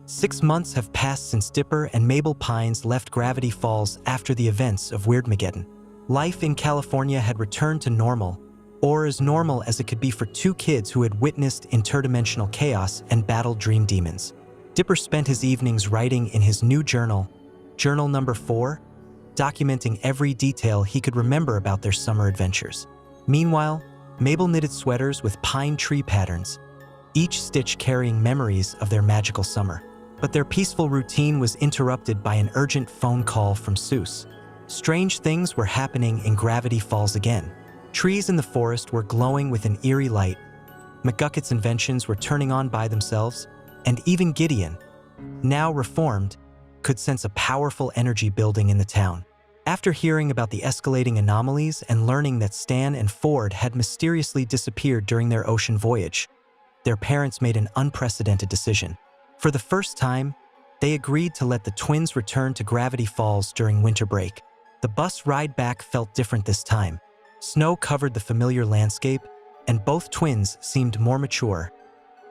6 months have passed since Dipper and Mabel Pines left Gravity Falls after the events of Weirdmageddon. Life in California had returned to normal, or as normal as it could be for two kids who had witnessed interdimensional chaos and battled dream demons. Dipper spent his evenings writing in his new journal, Journal Number 4, documenting every detail he could remember about their summer adventures. Meanwhile, Mabel knitted sweaters with pine tree patterns, each stitch carrying memories of their magical summer. But their peaceful routine was interrupted by an urgent phone call from Seuss. Strange things were happening in Gravity Falls again. Trees in the forest were glowing with an eerie light. McGucket's inventions were turning on by themselves, and even Gideon, now reformed, could sense a powerful energy building in the town. After hearing about the escalating anomalies and learning that Stan and Ford had mysteriously disappeared during their ocean voyage, their parents made an unprecedented decision. For the first time, they agreed to let the twins return to Gravity Falls during winter break. The bus ride back felt different this time. Snow covered the familiar landscape, and both twins seemed more mature,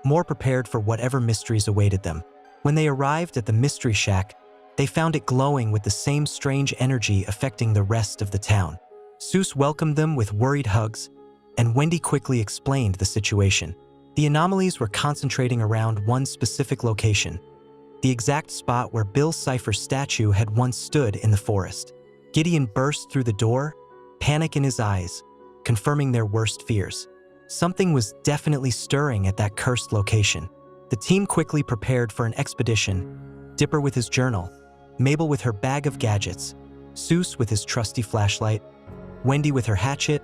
more prepared for whatever mysteries awaited them. When they arrived at the Mystery Shack, they found it glowing with the same strange energy affecting the rest of the town. Seuss welcomed them with worried hugs, and Wendy quickly explained the situation. The anomalies were concentrating around one specific location, the exact spot where Bill Cipher's statue had once stood in the forest. Gideon burst through the door, panic in his eyes, confirming their worst fears. Something was definitely stirring at that cursed location. The team quickly prepared for an expedition, Dipper with his journal, Mabel with her bag of gadgets, Seuss with his trusty flashlight, Wendy with her hatchet,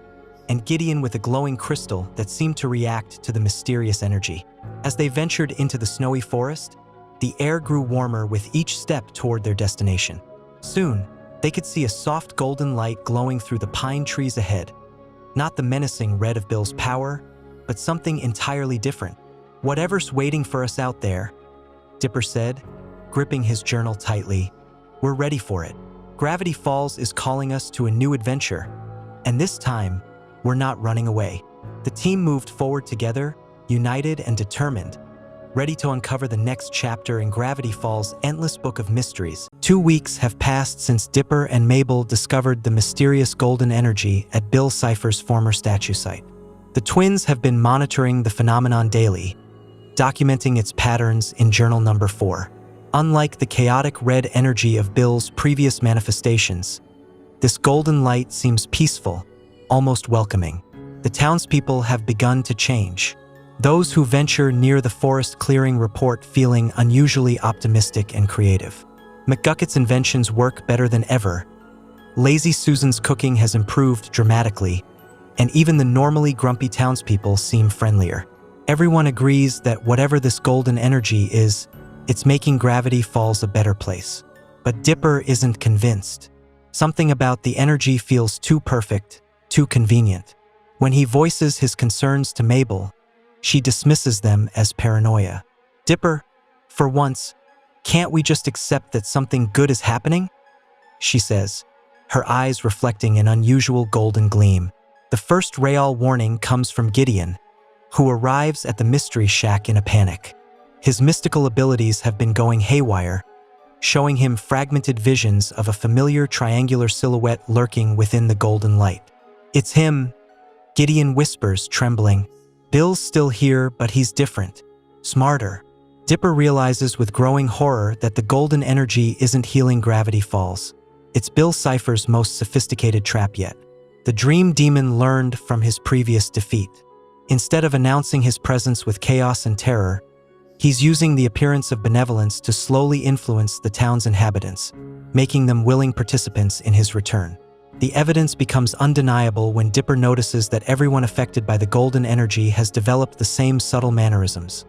and Gideon with a glowing crystal that seemed to react to the mysterious energy. As they ventured into the snowy forest, the air grew warmer with each step toward their destination. Soon, they could see a soft golden light glowing through the pine trees ahead. Not the menacing red of Bill's power, but something entirely different. "Whatever's waiting for us out there," Dipper said, gripping his journal tightly. "We're ready for it. Gravity Falls is calling us to a new adventure, and this time, we're not running away." The team moved forward together, united and determined, ready to uncover the next chapter in Gravity Falls' endless book of mysteries. 2 weeks have passed since Dipper and Mabel discovered the mysterious golden energy at Bill Cipher's former statue site. The twins have been monitoring the phenomenon daily, documenting its patterns in Journal Number 4. Unlike the chaotic red energy of Bill's previous manifestations, this golden light seems peaceful, almost welcoming. The townspeople have begun to change. Those who venture near the forest clearing report feeling unusually optimistic and creative. McGucket's inventions work better than ever. Lazy Susan's cooking has improved dramatically, and even the normally grumpy townspeople seem friendlier. Everyone agrees that whatever this golden energy is, it's making Gravity Falls a better place. But Dipper isn't convinced. Something about the energy feels too perfect, too convenient. When he voices his concerns to Mabel, she dismisses them as paranoia. "Dipper, for once, can't we just accept that something good is happening?" she says, her eyes reflecting an unusual golden gleam. The first Rayall warning comes from Gideon, who arrives at the Mystery Shack in a panic. His mystical abilities have been going haywire, showing him fragmented visions of a familiar triangular silhouette lurking within the golden light. "It's him," Gideon whispers, trembling. "Bill's still here, but he's different, smarter." Dipper realizes with growing horror that the golden energy isn't healing Gravity Falls. It's Bill Cipher's most sophisticated trap yet. The dream demon learned from his previous defeat. Instead of announcing his presence with chaos and terror, he's using the appearance of benevolence to slowly influence the town's inhabitants, making them willing participants in his return. The evidence becomes undeniable when Dipper notices that everyone affected by the golden energy has developed the same subtle mannerisms.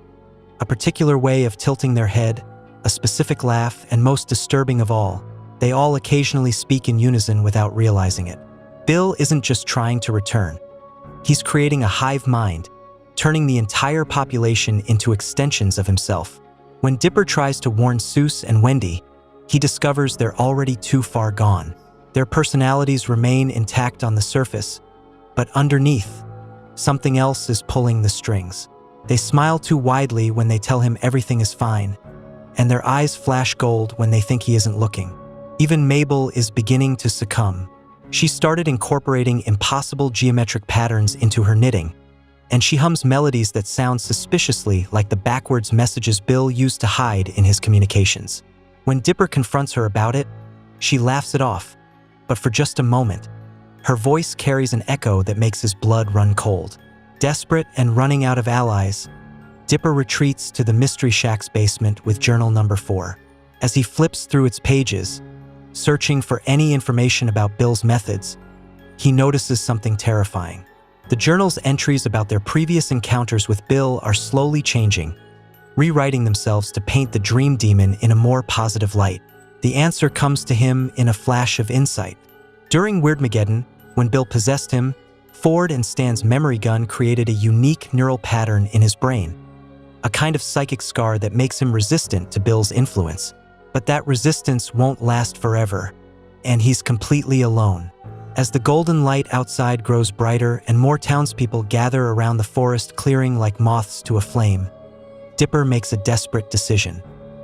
A particular way of tilting their head, a specific laugh, and most disturbing of all, they all occasionally speak in unison without realizing it. Bill isn't just trying to return. He's creating a hive mind, turning the entire population into extensions of himself. When Dipper tries to warn Seuss and Wendy, he discovers they're already too far gone. Their personalities remain intact on the surface, but underneath, something else is pulling the strings. They smile too widely when they tell him everything is fine, and their eyes flash gold when they think he isn't looking. Even Mabel is beginning to succumb. She started incorporating impossible geometric patterns into her knitting, and she hums melodies that sound suspiciously like the backwards messages Bill used to hide in his communications. When Dipper confronts her about it, she laughs it off, but for just a moment. Her voice carries an echo that makes his blood run cold. Desperate and running out of allies, Dipper retreats to the Mystery Shack's basement with journal number 4. As he flips through its pages, searching for any information about Bill's methods, he notices something terrifying. The journal's entries about their previous encounters with Bill are slowly changing, rewriting themselves to paint the dream demon in a more positive light. The answer comes to him in a flash of insight. During Weirdmageddon, when Bill possessed him, Ford and Stan's memory gun created a unique neural pattern in his brain, a kind of psychic scar that makes him resistant to Bill's influence. But that resistance won't last forever, and he's completely alone. As the golden light outside grows brighter and more townspeople gather around the forest clearing like moths to a flame, Dipper makes a desperate decision.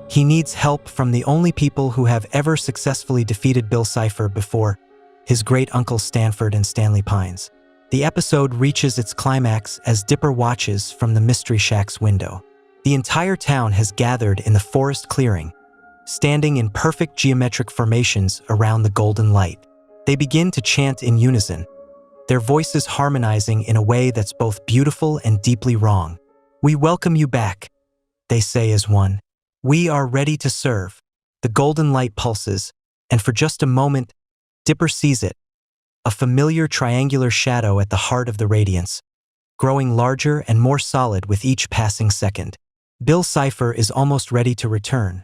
He needs help from the only people who have ever successfully defeated Bill Cipher before, his great-uncle Stanford and Stanley Pines. The episode reaches its climax as Dipper watches from the Mystery Shack's window. The entire town has gathered in the forest clearing, standing in perfect geometric formations around the golden light. They begin to chant in unison, their voices harmonizing in a way that's both beautiful and deeply wrong. "We welcome you back," they say as one. "We are ready to serve." The golden light pulses, and for just a moment, Dipper sees it, a familiar triangular shadow at the heart of the radiance, growing larger and more solid with each passing second. Bill Cipher is almost ready to return,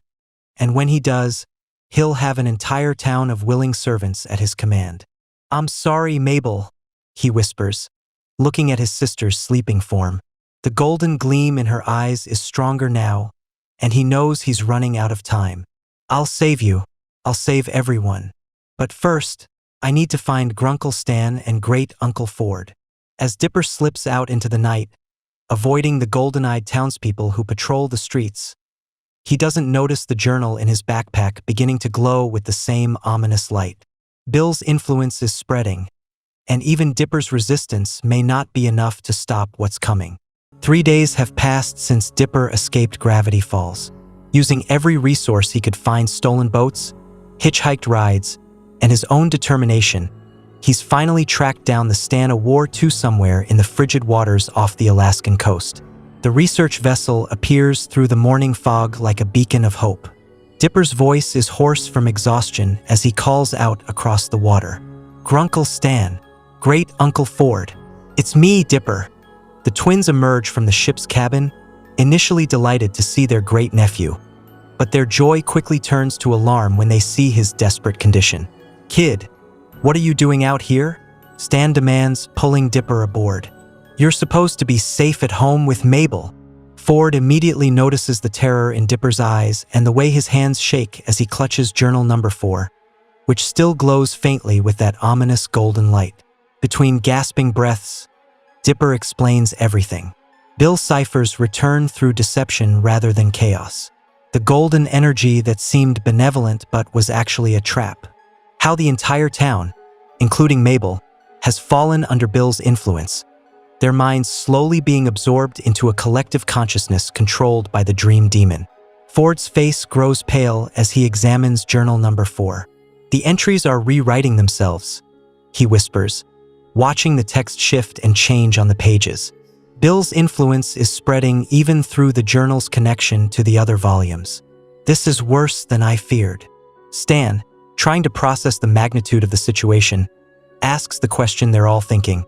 and when he does, he'll have an entire town of willing servants at his command. "I'm sorry, Mabel," he whispers, looking at his sister's sleeping form. The golden gleam in her eyes is stronger now, and he knows he's running out of time. "I'll save you. I'll save everyone. But first, I need to find Grunkle Stan and Great-Uncle Ford." As Dipper slips out into the night, avoiding the golden-eyed townspeople who patrol the streets, he doesn't notice the journal in his backpack beginning to glow with the same ominous light. Bill's influence is spreading, and even Dipper's resistance may not be enough to stop what's coming. 3 days have passed since Dipper escaped Gravity Falls. Using every resource he could find, stolen boats, hitchhiked rides, and his own determination, he's finally tracked down the Stan of War II somewhere in the frigid waters off the Alaskan coast. The research vessel appears through the morning fog like a beacon of hope. Dipper's voice is hoarse from exhaustion as he calls out across the water. "Grunkle Stan, Great-Uncle Ford. It's me, Dipper." The twins emerge from the ship's cabin, initially delighted to see their great-nephew, but their joy quickly turns to alarm when they see his desperate condition. "Kid, what are you doing out here?" Stan demands, pulling Dipper aboard. "You're supposed to be safe at home with Mabel." Ford immediately notices the terror in Dipper's eyes and the way his hands shake as he clutches journal number 4, which still glows faintly with that ominous golden light. Between gasping breaths, Dipper explains everything. Bill Cipher's return through deception rather than chaos. The golden energy that seemed benevolent but was actually a trap. How the entire town, including Mabel, has fallen under Bill's influence, their minds slowly being absorbed into a collective consciousness controlled by the dream demon. Ford's face grows pale as he examines journal number 4. "The entries are rewriting themselves," he whispers, watching the text shift and change on the pages. Bill's influence is spreading even through the journal's connection to the other volumes. "This is worse than I feared." Stan, trying to process the magnitude of the situation, asks the question they're all thinking.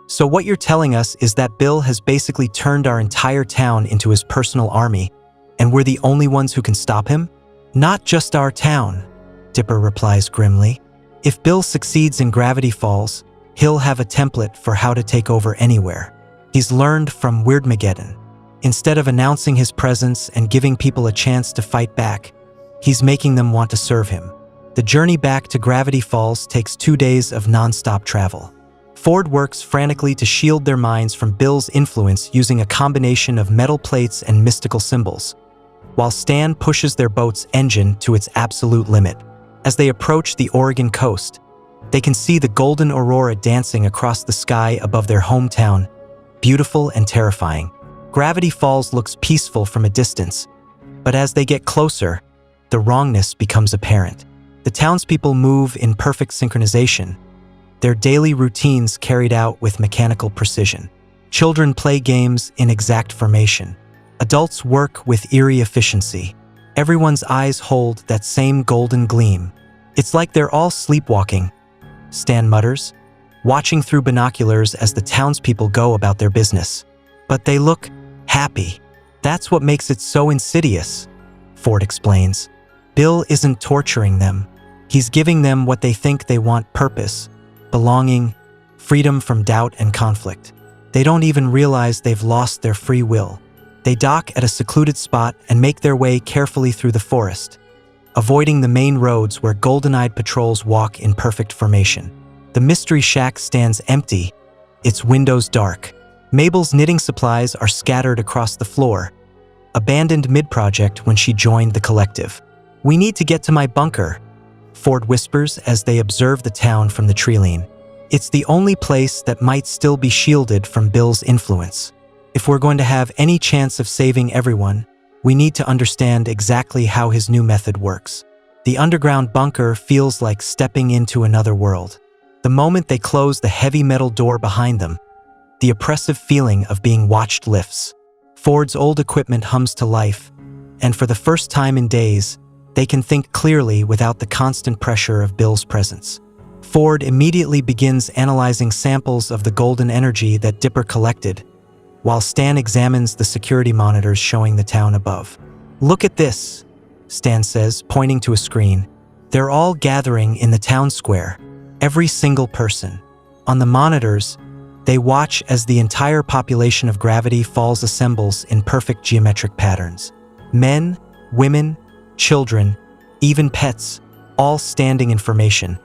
"So what you're telling us is that Bill has basically turned our entire town into his personal army, and we're the only ones who can stop him?" "Not just our town," Dipper replies grimly. "If Bill succeeds in Gravity Falls, he'll have a template for how to take over anywhere. He's learned from Weirdmageddon. Instead of announcing his presence and giving people a chance to fight back, he's making them want to serve him." The journey back to Gravity Falls takes 2 days of non-stop travel. Ford works frantically to shield their minds from Bill's influence using a combination of metal plates and mystical symbols, while Stan pushes their boat's engine to its absolute limit. As they approach the Oregon coast, they can see the golden aurora dancing across the sky above their hometown, beautiful and terrifying. Gravity Falls looks peaceful from a distance, but as they get closer, the wrongness becomes apparent. The townspeople move in perfect synchronization, their daily routines carried out with mechanical precision. Children play games in exact formation. Adults work with eerie efficiency. Everyone's eyes hold that same golden gleam. It's like they're all sleepwalking, Stan mutters, watching through binoculars as the townspeople go about their business. But they look happy. That's what makes it so insidious, Ford explains. Bill isn't torturing them. He's giving them what they think they want: purpose, belonging, freedom from doubt and conflict. They don't even realize they've lost their free will. They dock at a secluded spot and make their way carefully through the forest, avoiding the main roads where golden-eyed patrols walk in perfect formation. The mystery shack stands empty, its windows dark. Mabel's knitting supplies are scattered across the floor, abandoned mid-project when she joined the collective. "We need to get to my bunker," Ford whispers as they observe the town from the treeline. It's the only place that might still be shielded from Bill's influence. If we're going to have any chance of saving everyone, we need to understand exactly how his new method works. The underground bunker feels like stepping into another world. The moment they close the heavy metal door behind them, the oppressive feeling of being watched lifts. Ford's old equipment hums to life, and for the first time in days, they can think clearly without the constant pressure of Bill's presence. Ford immediately begins analyzing samples of the golden energy that Dipper collected, while Stan examines the security monitors showing the town above. "Look at this," Stan says, pointing to a screen. "They're all gathering in the town square, every single person. On the monitors, they watch as the entire population of Gravity Falls assembles in perfect geometric patterns. Men, women, children, even pets, all standing in formation,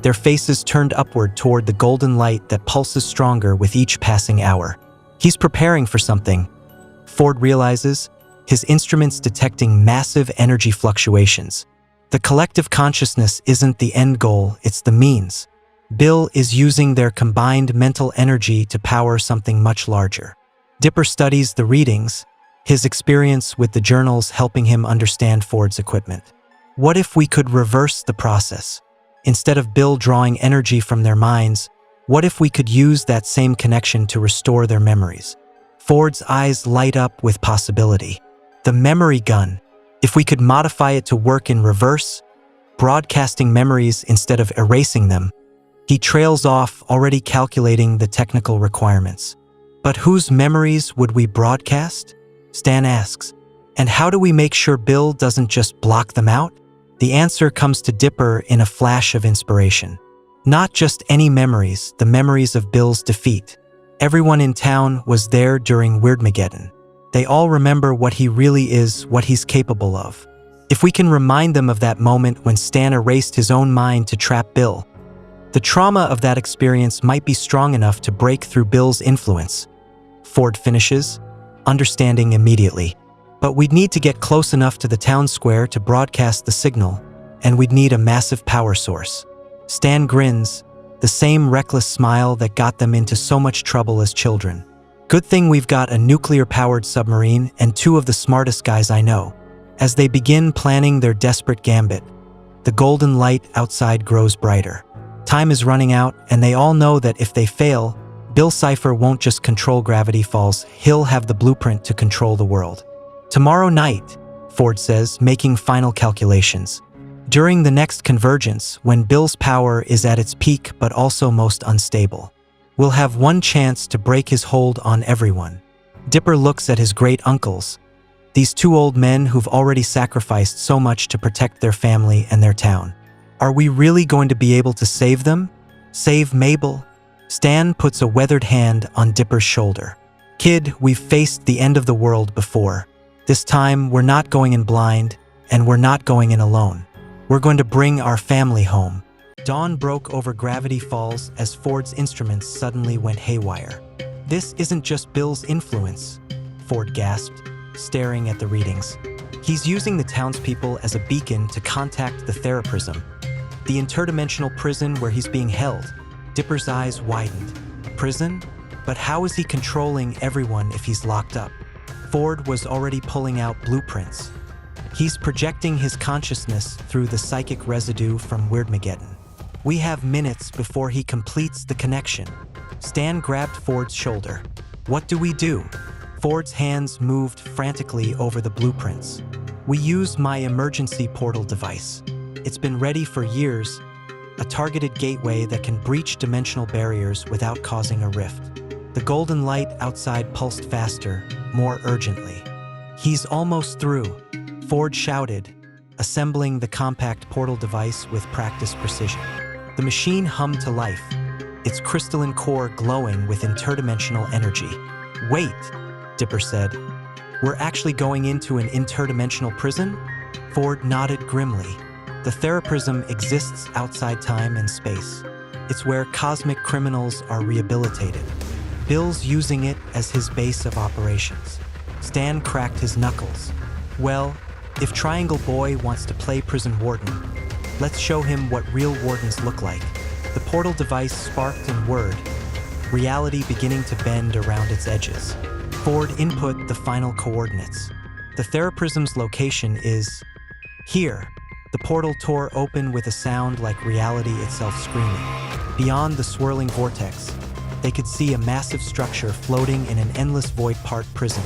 their faces turned upward toward the golden light that pulses stronger with each passing hour. He's preparing for something, Ford realizes, his instruments detecting massive energy fluctuations. The collective consciousness isn't the end goal, it's the means. Bill is using their combined mental energy to power something much larger. Dipper studies the readings, his experience with the journals helping him understand Ford's equipment. What if we could reverse the process? Instead of Bill drawing energy from their minds, what if we could use that same connection to restore their memories? Ford's eyes light up with possibility. The memory gun. If we could modify it to work in reverse, broadcasting memories instead of erasing them. He trails off, already calculating the technical requirements. But whose memories would we broadcast? Stan asks. And how do we make sure Bill doesn't just block them out? The answer comes to Dipper in a flash of inspiration. Not just any memories, the memories of Bill's defeat. Everyone in town was there during Weirdmageddon. They all remember what he really is, what he's capable of. If we can remind them of that moment when Stan erased his own mind to trap Bill, the trauma of that experience might be strong enough to break through Bill's influence. Ford finishes, understanding immediately. But we'd need to get close enough to the town square to broadcast the signal, and we'd need a massive power source. Stan grins, the same reckless smile that got them into so much trouble as children. Good thing we've got a nuclear-powered submarine and two of the smartest guys I know. As they begin planning their desperate gambit, the golden light outside grows brighter. Time is running out, and they all know that if they fail, Bill Cipher won't just control Gravity Falls, he'll have the blueprint to control the world. Tomorrow night, Ford says, making final calculations. During the next convergence, when Bill's power is at its peak but also most unstable, we'll have one chance to break his hold on everyone. Dipper looks at his great-uncles, these two old men who've already sacrificed so much to protect their family and their town. Are we really going to be able to save them? Save Mabel? Stan puts a weathered hand on Dipper's shoulder. Kid, we've faced the end of the world before. This time, we're not going in blind, and we're not going in alone. We're going to bring our family home. Dawn broke over Gravity Falls as Ford's instruments suddenly went haywire. This isn't just Bill's influence, Ford gasped, staring at the readings. He's using the townspeople as a beacon to contact the Theraprism, the interdimensional prison where he's being held. Dipper's eyes widened. Prison? But how is he controlling everyone if he's locked up? Ford was already pulling out blueprints. He's projecting his consciousness through the psychic residue from Weirdmageddon. We have minutes before he completes the connection. Stan grabbed Ford's shoulder. What do we do? Ford's hands moved frantically over the blueprints. We use my emergency portal device. It's been ready for years, a targeted gateway that can breach dimensional barriers without causing a rift. The golden light outside pulsed faster, more urgently. He's almost through, Ford shouted, assembling the compact portal device with practiced precision. The machine hummed to life, its crystalline core glowing with interdimensional energy. Wait, Dipper said. We're actually going into an interdimensional prison? Ford nodded grimly. The Theraprism exists outside time and space. It's where cosmic criminals are rehabilitated. Bill's using it as his base of operations. Stan cracked his knuckles. Well, if Triangle Boy wants to play prison warden, let's show him what real wardens look like. The portal device sparked and whirred, reality beginning to bend around its edges. Ford input the final coordinates. The Theraprism's location is here. The portal tore open with a sound like reality itself screaming. Beyond the swirling vortex, they could see a massive structure floating in an endless void, part prison,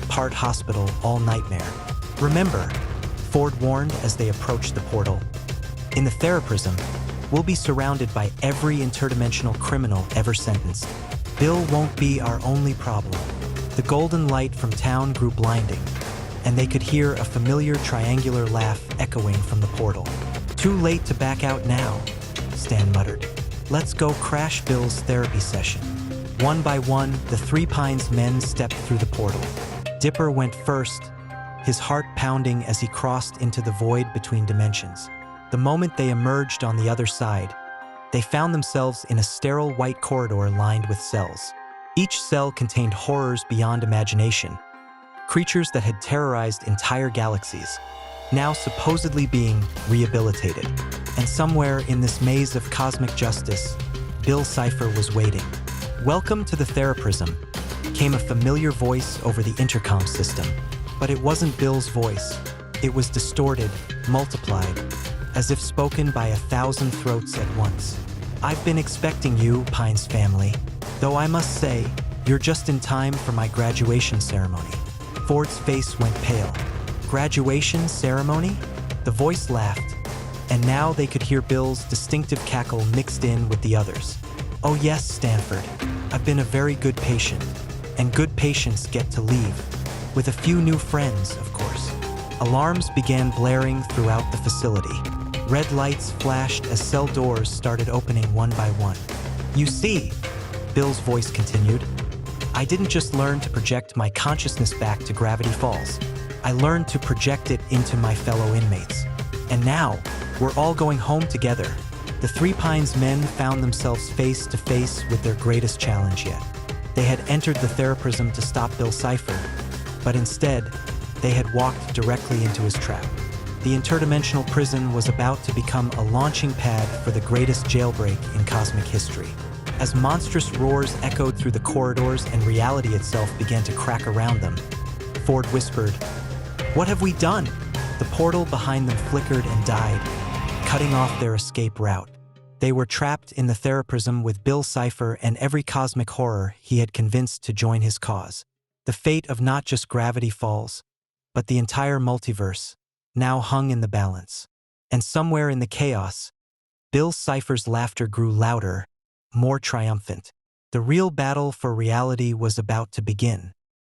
part hospital, all nightmare. Remember, Ford warned as they approached the portal. In the Theraprism, we'll be surrounded by every interdimensional criminal ever sentenced. Bill won't be our only problem. The golden light from town grew blinding, and they could hear a familiar triangular laugh echoing from the portal. Too late to back out now, Stan muttered. Let's go crash Bill's therapy session. One by one, the Three Pines men stepped through the portal. Dipper went first, his heart pounding as he crossed into the void between dimensions. The moment they emerged on the other side, they found themselves in a sterile white corridor lined with cells. Each cell contained horrors beyond imagination, creatures that had terrorized entire galaxies, now supposedly being rehabilitated. And somewhere in this maze of cosmic justice, Bill Cipher was waiting. Welcome to the Theraprism, came a familiar voice over the intercom system. But it wasn't Bill's voice. It was distorted, multiplied, as if spoken by 1,000 throats at once. I've been expecting you, Pines family, though I must say, you're just in time for my graduation ceremony. Ford's face went pale. Graduation ceremony? The voice laughed, and now they could hear Bill's distinctive cackle mixed in with the others. Oh yes, Stanford, I've been a very good patient, and good patients get to leave. With a few new friends, of course. Alarms began blaring throughout the facility. Red lights flashed as cell doors started opening one by one. You see, Bill's voice continued, I didn't just learn to project my consciousness back to Gravity Falls. I learned to project it into my fellow inmates. And now, we're all going home together. The Three Pines men found themselves face to face with their greatest challenge yet. They had entered the Theraprism to stop Bill Cipher, but instead, they had walked directly into his trap. The interdimensional prison was about to become a launching pad for the greatest jailbreak in cosmic history. As monstrous roars echoed through the corridors and reality itself began to crack around them, Ford whispered, "What have we done?" The portal behind them flickered and died, cutting off their escape route. They were trapped in the Theraprism with Bill Cipher and every cosmic horror he had convinced to join his cause. The fate of not just Gravity Falls, but the entire multiverse, now hung in the balance. And somewhere in the chaos, Bill Cipher's laughter grew louder, more triumphant. The real battle for reality was about to begin.